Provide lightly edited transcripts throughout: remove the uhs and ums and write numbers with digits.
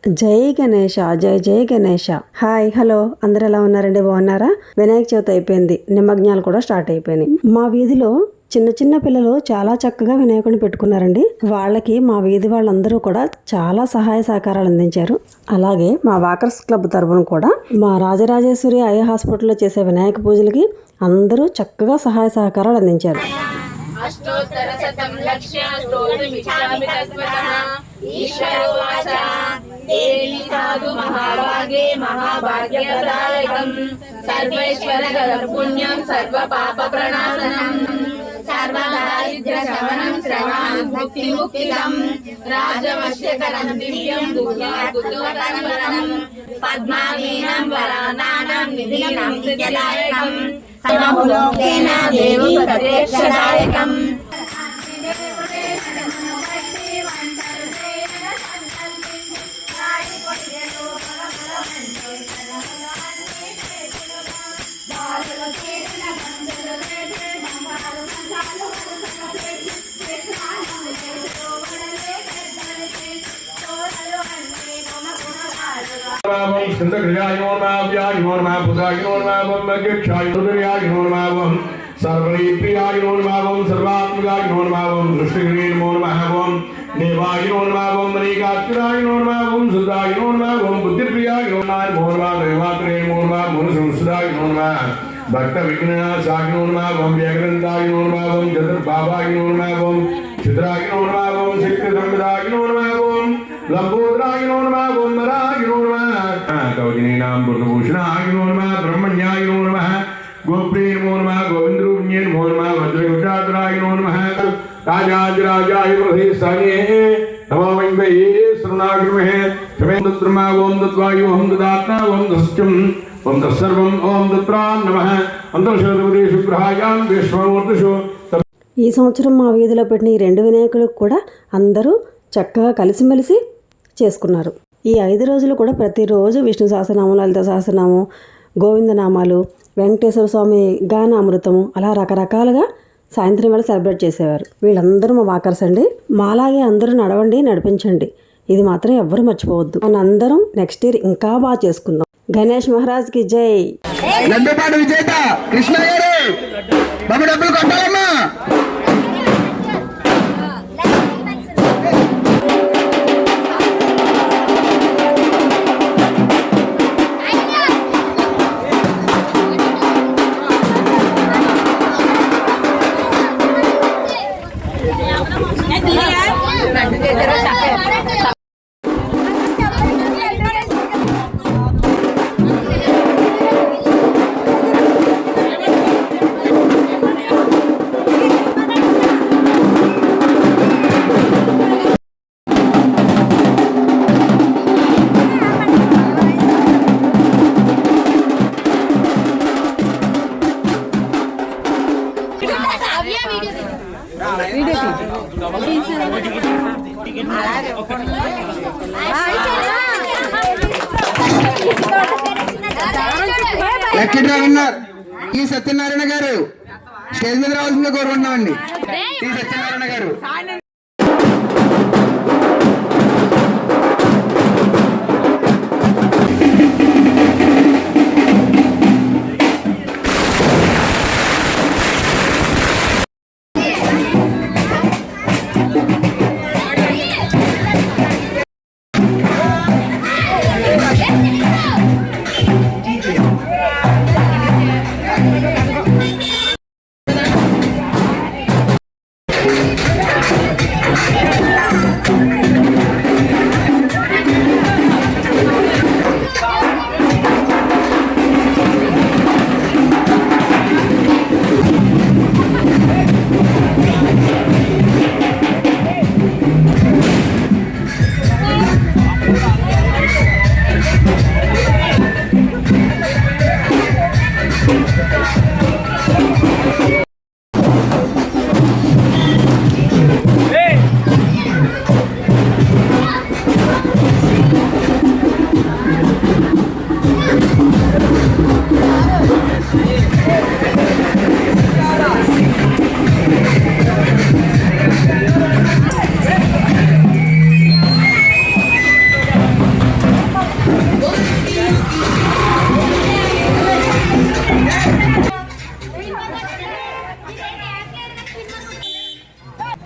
జై గణేష, జై జై గణేష. హాయ్, హలో, అందరు ఎలా ఉన్నారండి? బాగున్నారా? వినాయక చవితి అయిపోయింది, నిమజ్ఞాలు కూడా స్టార్ట్ అయిపోయినాయి. మా వీధిలో చిన్న చిన్న పిల్లలు చాలా చక్కగా వినాయకుడిని పెట్టుకున్నారండి. వాళ్ళకి మా వీధి వాళ్ళందరూ కూడా చాలా సహాయ సహకారాలు అందించారు. అలాగే మా వాకర్స్ క్లబ్ తరపున కూడా మా రాజరాజేశ్వరి ఐ హాస్పిటల్లో చేసే వినాయక పూజలకి అందరూ చక్కగా సహాయ సహకారాలు అందించారు. अष्टोत्तरशतं लक्ष्य स्तोत्रमिच्छामि तस्मतः ईश्वरोवाच देवी साधु महाभागे महाभाग्यप्रदायकं सर्वैश्वर्यकरं पुण्यं सर्वपापप्रणाशनं सर्वदारिद्र्यशमनं श्रवणं मुक्तिमुक्तिदं राजवश्यकरं दिव्यं दुःखकरं पद्मादीनं वरानां निधीनां सिद्धिदायकं सर्वभूतेन देवं प्रत्यक्षदायकं सर्वप्रियाय नमः सर्वात्मकाय नमः दृष्टिग्रहे नमः देवाय नमः मणिकाक्षराय नमः सुधाय नमः बुद्धिप्रियाय नमः देवात्रे नमः मनुसंसदाय नमः भक्त विघ्ननाशाय नमः व्यग्रन्ताय नमः चतुर्भावाय नमः चित्राय नमः सिद्धसंविदाय नमः लंबोदराय नमः मराय नमः कवचिनीनां बुद्धभूषणाय नमः ब्रह्मण्याय नमः गोप्रिय नमः गोविंद्रूप्ये नमः वज्रगुजातराय नमः राजाधिराजाय प्रदेशाये नमो वै श्रवणाग्रमे क्षमेन्द्रमा ओं दत्वायु ओं ददात्ना ओं दस्यं ओं तत्सर्वं ओं दत्रा नमः अंतर्शोधपदेषु ग्रहायां विश्वमूर्तिषु. ఈ సంవత్సరం మా వీధిలో పెట్టిన ఈ 2 వినాయకులకు కూడా అందరూ చక్కగా కలిసిమెలిసి చేసుకున్నారు. ఈ 5 రోజులు కూడా ప్రతిరోజు విష్ణు సహస్రనామం, లలిత సహస్రనామం, గోవిందనామాలు, వెంకటేశ్వర స్వామి గానామృతము అలా రకరకాలుగా సాయంత్రం వేళ సెలబ్రేట్ చేసేవారు. వీళ్ళందరూ మా వాకర్స్ అండి. మాలాగే అందరూ నడవండి, నడిపించండి. ఇది మాత్రం ఎవ్వరూ మర్చిపోవద్దు. మన అందరం నెక్స్ట్ ఇయర్ ఇంకా బాగా చేసుకుందాం. గణేష్ మహారాజ్ కి జై. విజేత కృష్ణ గారు డబ్బులు కొట్టాలమ్మా. లక్కీ డ్రా విన్నర్ ఈ సత్యనారాయణ గారు స్టేజ్ మీద రావాల్సిందిగా కోరుకుంటున్నామండి. ఈ సత్యనారాయణ గారు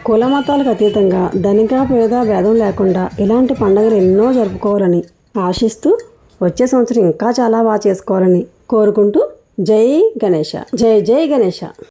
కుల మతాలకు అతీతంగా ధనిక పేద భేదం లేకుండా ఇలాంటి పండుగలు ఎన్నో జరుపుకోవాలని ఆశిస్తూ వచ్చే సంవత్సరం ఇంకా చాలా బాగా చేసుకోవాలని కోరుకుంటూ జై గణేష. జై జై గణేష.